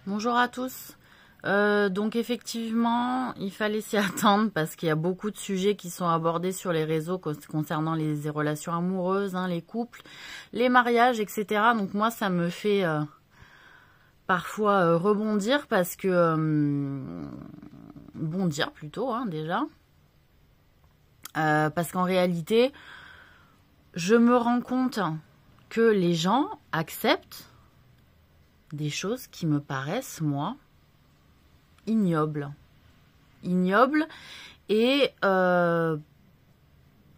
Bonjour à tous. Donc effectivement, il fallait s'y attendre parce qu'il y a beaucoup de sujets qui sont abordés sur les réseaux concernant les relations amoureuses, hein, les couples, les mariages, etc. Donc moi, ça me fait parfois rebondir parce que... bondir plutôt, hein, déjà. Parce qu'en réalité, je me rends compte que les gens acceptent des choses qui me paraissent, moi, ignobles. Ignobles et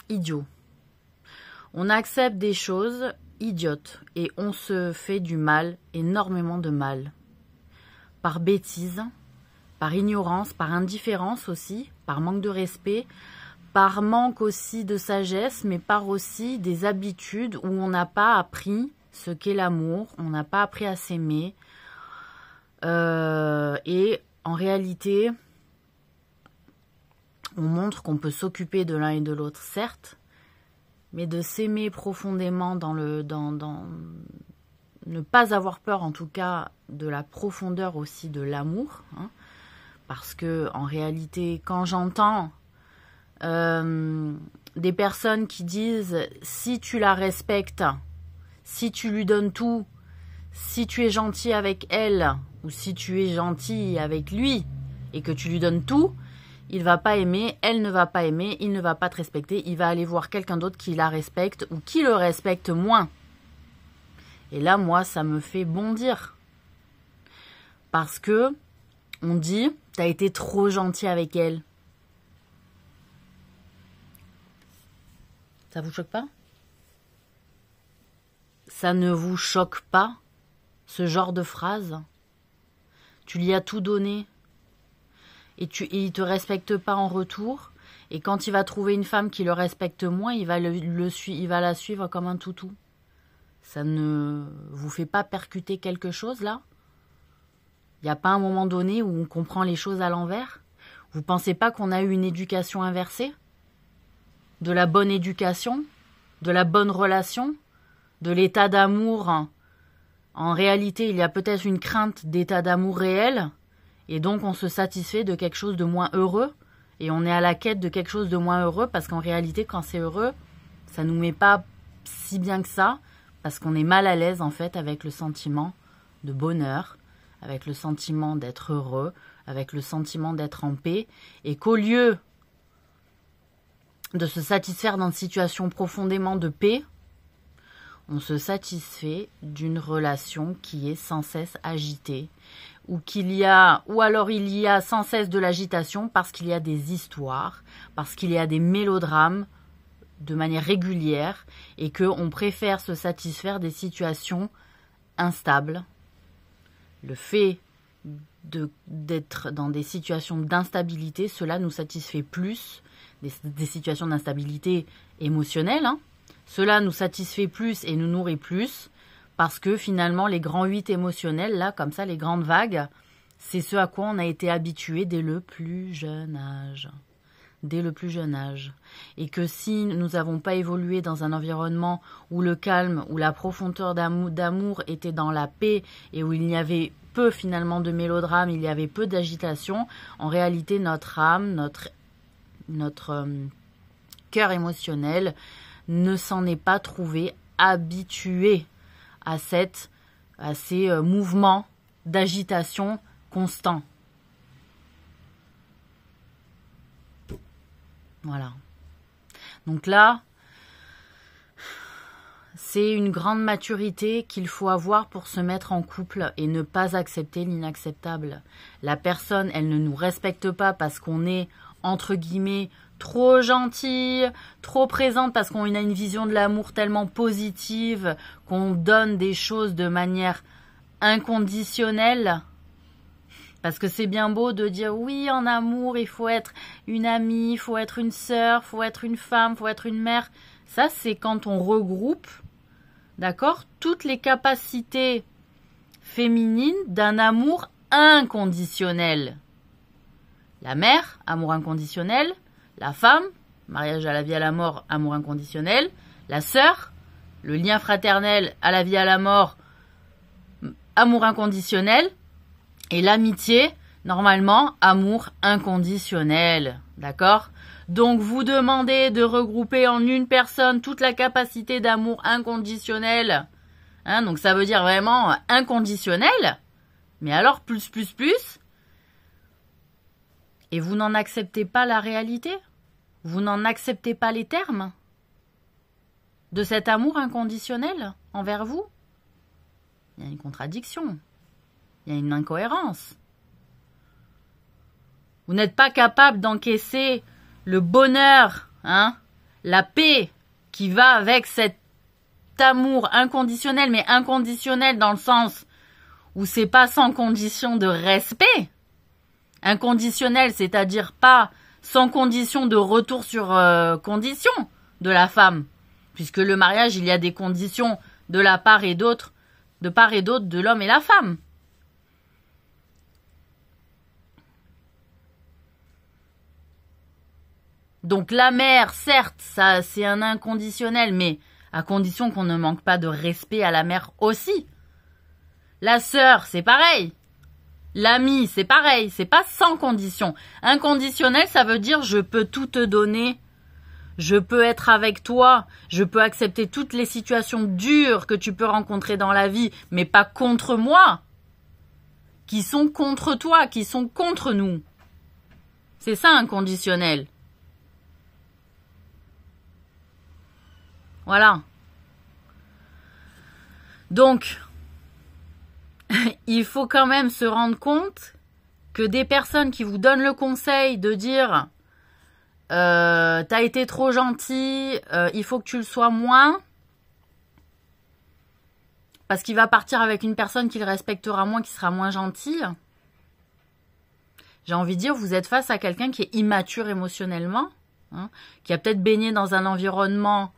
idiots. On accepte des choses idiotes et on se fait du mal, énormément de mal. Par bêtise, par ignorance, par indifférence aussi, par manque de respect, par manque aussi de sagesse, mais par aussi des habitudes où on n'a pas appris ce qu'est l'amour, on n'a pas appris à s'aimer. Et en réalité, on montre qu'on peut s'occuper de l'un et de l'autre, certes, mais de s'aimer profondément ne pas avoir peur, en tout cas, de la profondeur aussi de l'amour, hein, parce que en réalité, quand j'entends des personnes qui disent si tu la respectes, si tu lui donnes tout, si tu es gentil avec elle ou si tu es gentil avec lui et que tu lui donnes tout, il va pas aimer, elle ne va pas aimer, il ne va pas te respecter, il va aller voir quelqu'un d'autre qui la respecte ou qui le respecte moins. Et là, moi, ça me fait bondir. Parce que on dit, t'as été trop gentil avec elle. Ça vous choque pas? Ça ne vous choque pas, ce genre de phrase? Tu lui as tout donné et il te respecte pas en retour. Et quand il va trouver une femme qui le respecte moins, il va la suivre comme un toutou. Ça ne vous fait pas percuter quelque chose là? Il n'y a pas un moment donné où on comprend les choses à l'envers? Vous pensez pas qu'on a eu une éducation inversée? De la bonne éducation, de la bonne relation, de l'état d'amour. En réalité, il y a peut-être une crainte d'état d'amour réel, et donc on se satisfait de quelque chose de moins heureux, et on est à la quête de quelque chose de moins heureux, parce qu'en réalité, quand c'est heureux, ça nous met pas si bien que ça, parce qu'on est mal à l'aise en fait avec le sentiment de bonheur, avec le sentiment d'être heureux, avec le sentiment d'être en paix, et qu'au lieu de se satisfaire d'une situation profondément de paix, on se satisfait d'une relation qui est sans cesse agitée, ou alors il y a sans cesse de l'agitation parce qu'il y a des histoires, parce qu'il y a des mélodrames de manière régulière, et qu'on préfère se satisfaire des situations instables. Le fait d'être dans des situations d'instabilité, cela nous satisfait plus, des situations d'instabilité émotionnelle, hein. Cela nous satisfait plus et nous nourrit plus, parce que finalement les grands 8 émotionnels, là, comme ça, les grandes vagues, c'est ce à quoi on a été habitué dès le plus jeune âge. Dès le plus jeune âge. Et que si nous n'avons pas évolué dans un environnement où le calme, où la profondeur d'amour était dans la paix, et où il y avait peu finalement de mélodrame, il y avait peu d'agitation, en réalité notre âme, notre cœur émotionnel ne s'en est pas trouvé habitué à ces mouvements d'agitation constants. Voilà. Donc là, c'est une grande maturité qu'il faut avoir pour se mettre en couple et ne pas accepter l'inacceptable. La personne, elle ne nous respecte pas parce qu'on est, entre guillemets, trop gentille, trop présente, parce qu'on a une vision de l'amour tellement positive, qu'on donne des choses de manière inconditionnelle. Parce que c'est bien beau de dire oui, en amour, il faut être une amie, il faut être une sœur, il faut être une femme, il faut être une mère. Ça, c'est quand on regroupe, d'accord, toutes les capacités féminines d'un amour inconditionnel. La mère, amour inconditionnel. La femme, mariage à la vie à la mort, amour inconditionnel. La sœur, le lien fraternel à la vie à la mort, amour inconditionnel. Et l'amitié, normalement, amour inconditionnel, d'accord? Donc vous demandez de regrouper en une personne toute la capacité d'amour inconditionnel. Hein, donc ça veut dire vraiment inconditionnel. Mais alors plus. Et vous n'en acceptez pas la réalité? Vous n'en acceptez pas les termes de cet amour inconditionnel envers vous? Il y a une contradiction. Il y a une incohérence. Vous n'êtes pas capable d'encaisser le bonheur, hein, la paix qui va avec cet amour inconditionnel, mais inconditionnel dans le sens où c'est pas sans condition de respect. Inconditionnel, c'est-à-dire pas sans condition de retour sur condition de la femme. Puisque le mariage, il y a des conditions de la part et d'autre, de l'homme et la femme. Donc la mère, certes, ça c'est un inconditionnel, mais à condition qu'on ne manque pas de respect à la mère aussi. La sœur, c'est pareil. L'ami, c'est pareil. C'est pas sans condition. Inconditionnel, ça veut dire je peux tout te donner. Je peux être avec toi. Je peux accepter toutes les situations dures que tu peux rencontrer dans la vie, mais pas contre moi. Qui sont contre toi, qui sont contre nous. C'est ça, inconditionnel. Voilà. Donc, il faut quand même se rendre compte que des personnes qui vous donnent le conseil de dire t'as été trop gentil, il faut que tu le sois moins, parce qu'il va partir avec une personne qui le respectera moins, qui sera moins gentille. J'ai envie de dire, vous êtes face à quelqu'un qui est immature émotionnellement, hein, qui a peut-être baigné dans un environnement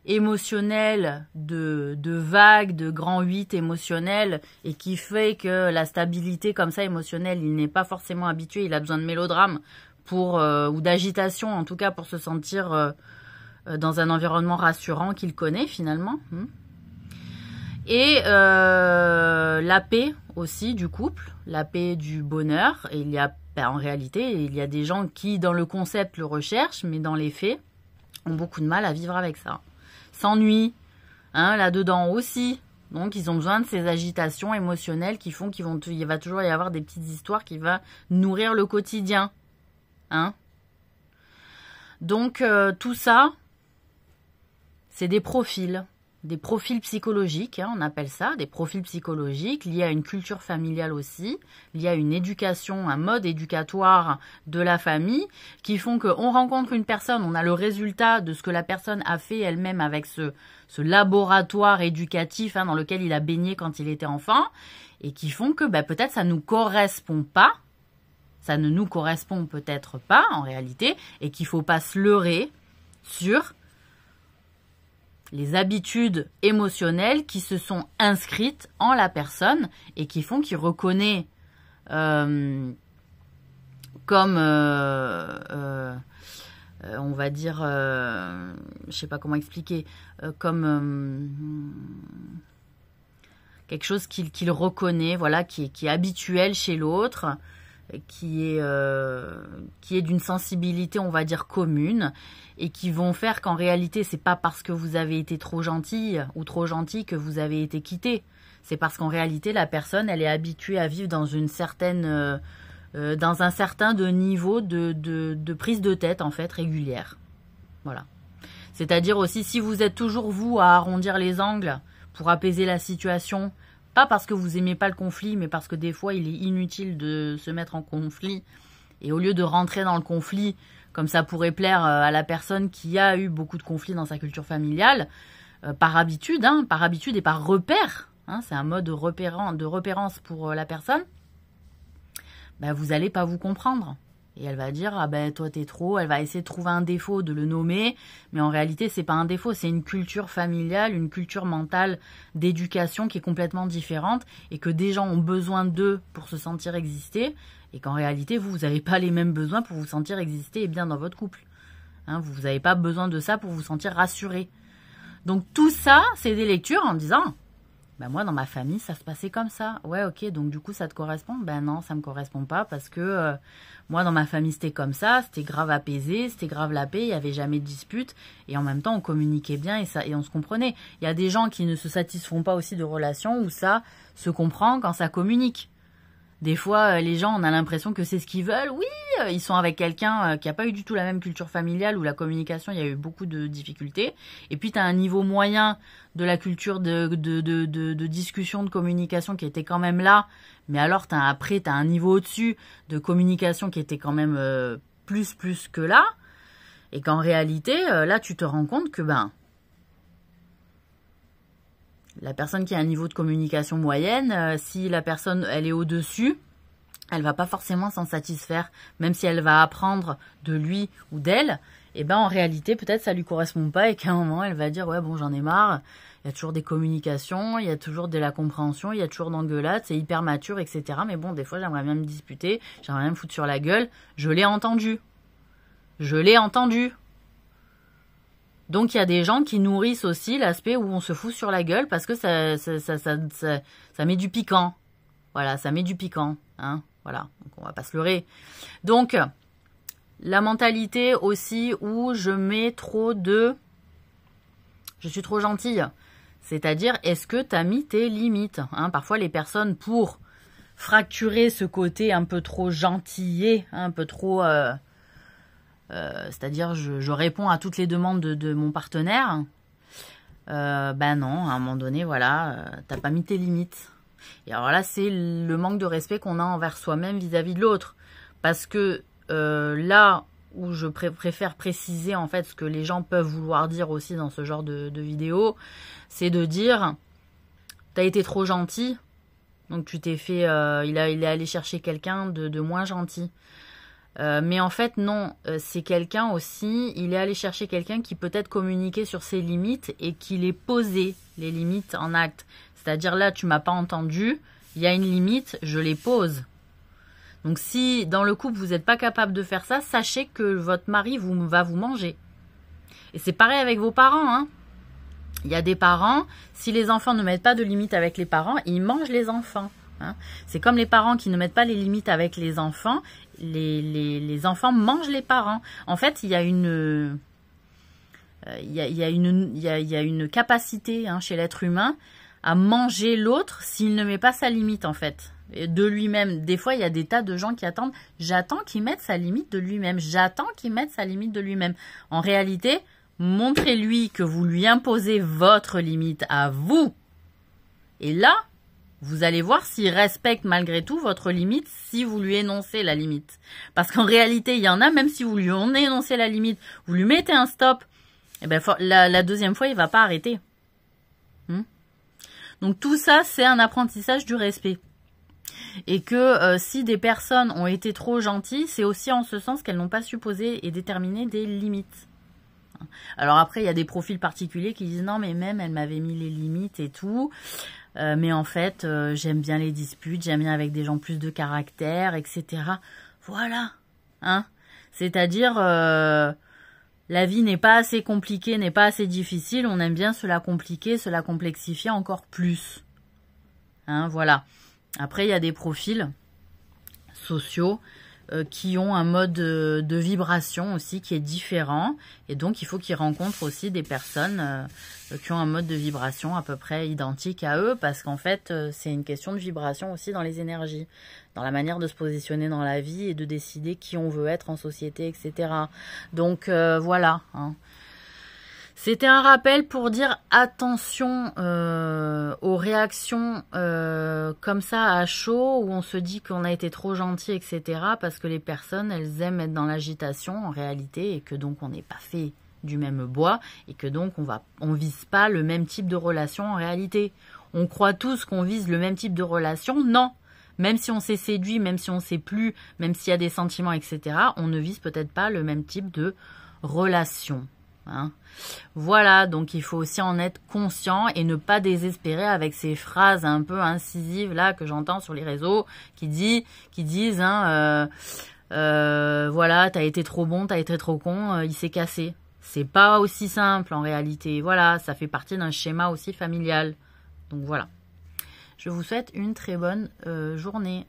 émotionnel de vagues, de grands 8 émotionnels, et qui fait que la stabilité comme ça émotionnelle, il n'est pas forcément habitué, il a besoin de mélodrame pour ou d'agitation en tout cas pour se sentir dans un environnement rassurant qu'il connaît finalement. Et la paix aussi du couple, la paix du bonheur. Et il y a en réalité, il y a des gens qui dans le concept le recherchent, mais dans les faits ont beaucoup de mal à vivre avec ça. S'ennuient, hein, là-dedans aussi. Donc, ils ont besoin de ces agitations émotionnelles qui font qu'il va toujours y avoir des petites histoires qui vont nourrir le quotidien. Hein? Donc, tout ça, c'est des profils psychologiques, hein, on appelle ça, des profils psychologiques liés à une culture familiale aussi, liés à une éducation, un mode éducatoire de la famille, qui font qu'on rencontre une personne, on a le résultat de ce que la personne a fait elle-même avec ce laboratoire éducatif, hein, dans lequel il a baigné quand il était enfant, et qui font que peut-être ça nous correspond pas, ça ne nous correspond peut-être pas en réalité, et qu'il ne faut pas se leurrer sur les habitudes émotionnelles qui se sont inscrites en la personne et qui font qu'il reconnaît comme, on va dire, je sais pas comment expliquer, comme quelque chose qu'il reconnaît, voilà, qui est habituel chez l'autre, qui est d'une sensibilité, on va dire, commune, et qui vont faire qu'en réalité, c'est pas parce que vous avez été trop gentille ou trop gentil que vous avez été quitté. C'est parce qu'en réalité, la personne, elle est habituée à vivre dans une certaine, dans un certain niveau de prise de tête, en fait, régulière. Voilà. C'est-à-dire aussi, si vous êtes toujours vous à arrondir les angles pour apaiser la situation, pas parce que vous aimez pas le conflit, mais parce que des fois, il est inutile de se mettre en conflit. Et au lieu de rentrer dans le conflit, comme ça pourrait plaire à la personne qui a eu beaucoup de conflits dans sa culture familiale, par habitude et par repère, hein, c'est un mode de repérance pour la personne, vous n'allez pas vous comprendre. Et elle va dire, toi t'es trop, elle va essayer de trouver un défaut, de le nommer, mais en réalité c'est pas un défaut, c'est une culture familiale, une culture mentale d'éducation qui est complètement différente, et que des gens ont besoin d'eux pour se sentir exister, et qu'en réalité vous n'avez pas les mêmes besoins pour vous sentir exister et bien dans votre couple. Hein, vous n'avez pas besoin de ça pour vous sentir rassuré. Donc tout ça, c'est des lectures en disant, Ben moi, dans ma famille, ça se passait comme ça. Ouais, ok, donc du coup, ça te correspond? Ben non, ça me correspond pas parce que moi, dans ma famille, c'était comme ça, c'était grave apaisé, c'était grave la paix, il n'y avait jamais de dispute. Et en même temps, on communiquait bien et on se comprenait. Il y a des gens qui ne se satisfont pas aussi de relations où ça se comprend quand ça communique. Des fois, les gens, on a l'impression que c'est ce qu'ils veulent. Oui, ils sont avec quelqu'un qui n'a pas eu du tout la même culture familiale, où la communication, il y a eu beaucoup de difficultés. Et puis, tu as un niveau moyen de la culture de discussion, de communication qui était quand même là. Mais alors, après, tu as un niveau au-dessus de communication qui était quand même plus que là. Et qu'en réalité, là, tu te rends compte que la personne qui a un niveau de communication moyenne, si la personne, elle est au-dessus, elle va pas forcément s'en satisfaire, même si elle va apprendre de lui ou d'elle, et en réalité, peut-être ça lui correspond pas et qu'à un moment, elle va dire, ouais, bon, j'en ai marre, il y a toujours des communications, il y a toujours de la compréhension, il y a toujours d'engueulades, c'est hyper mature, etc. Mais bon, des fois, j'aimerais bien me disputer, j'aimerais bien me foutre sur la gueule, je l'ai entendu. Je l'ai entendu. Donc il y a des gens qui nourrissent aussi l'aspect où on se fout sur la gueule parce que ça met du piquant. Voilà, ça met du piquant. Hein, voilà, donc on va pas se leurrer. Donc, la mentalité aussi où je mets trop de... Je suis trop gentille. C'est-à-dire, est-ce que tu as mis tes limites, hein? Parfois, les personnes, pour fracturer ce côté un peu trop gentillé, un peu trop... c'est-à-dire je réponds à toutes les demandes de mon partenaire. Non, à un moment donné, voilà, t'as pas mis tes limites. Et alors là, c'est le manque de respect qu'on a envers soi-même vis-à-vis de l'autre. Parce que là où je préfère préciser en fait ce que les gens peuvent vouloir dire aussi dans ce genre de vidéo, c'est de dire, t'as été trop gentil, donc tu t'es fait, il est allé chercher quelqu'un de moins gentil. Mais en fait, non, c'est quelqu'un aussi, il est allé chercher quelqu'un qui peut-être communiquait sur ses limites et qui les posait, les limites en acte. C'est-à-dire là, tu m'as pas entendu, il y a une limite, je les pose. Donc si dans le couple, vous n'êtes pas capable de faire ça, sachez que votre mari va vous manger. Et c'est pareil avec vos parents, hein. Il y a des parents, si les enfants ne mettent pas de limites avec les parents, ils mangent les enfants. Hein. C'est comme les parents qui ne mettent pas les limites avec les enfants, les enfants mangent les parents. En fait, il y a une capacité chez l'être humain à manger l'autre s'il ne met pas sa limite en fait. Et de lui-même. Des fois, il y a des tas de gens qui attendent. J'attends qu'il mette sa limite de lui-même. J'attends qu'il mette sa limite de lui-même. En réalité, montrez-lui que vous lui imposez votre limite à vous. Et là, vous allez voir s'il respecte malgré tout votre limite si vous lui énoncez la limite. Parce qu'en réalité, il y en a, même si vous lui en énoncez la limite, vous lui mettez un stop, et la deuxième fois, il va pas arrêter. Donc tout ça, c'est un apprentissage du respect. Et que si des personnes ont été trop gentilles, c'est aussi en ce sens qu'elles n'ont pas su poser et déterminer des limites. Alors après, il y a des profils particuliers qui disent non, mais même elle m'avait mis les limites et tout. Mais en fait, j'aime bien les disputes, j'aime bien avec des gens plus de caractère, etc. Voilà. Hein. C'est-à-dire, la vie n'est pas assez compliquée, n'est pas assez difficile. On aime bien se la compliquer, se la complexifier encore plus. Hein, voilà. Après, il y a des profils sociaux qui ont un mode de vibration aussi qui est différent. Et donc, il faut qu'ils rencontrent aussi des personnes qui ont un mode de vibration à peu près identique à eux. Parce qu'en fait, c'est une question de vibration aussi dans les énergies. Dans la manière de se positionner dans la vie et de décider qui on veut être en société, etc. Donc, voilà. Hein. C'était un rappel pour dire attention aux réactions comme ça à chaud où on se dit qu'on a été trop gentil, etc. Parce que les personnes, elles aiment être dans l'agitation en réalité et que donc on n'est pas fait du même bois et que donc on vise pas le même type de relation en réalité. On croit tous qu'on vise le même type de relation, non. Même si on s'est séduit, même si on s'est plu, même s'il y a des sentiments, etc. On ne vise peut-être pas le même type de relation. Hein. Voilà, donc il faut aussi en être conscient et ne pas désespérer avec ces phrases un peu incisives là que j'entends sur les réseaux qui disent voilà, t'as été trop bon, t'as été trop con, il s'est cassé. C'est pas aussi simple en réalité. Voilà, ça fait partie d'un schéma aussi familial. Donc voilà. Je vous souhaite une très bonne journée.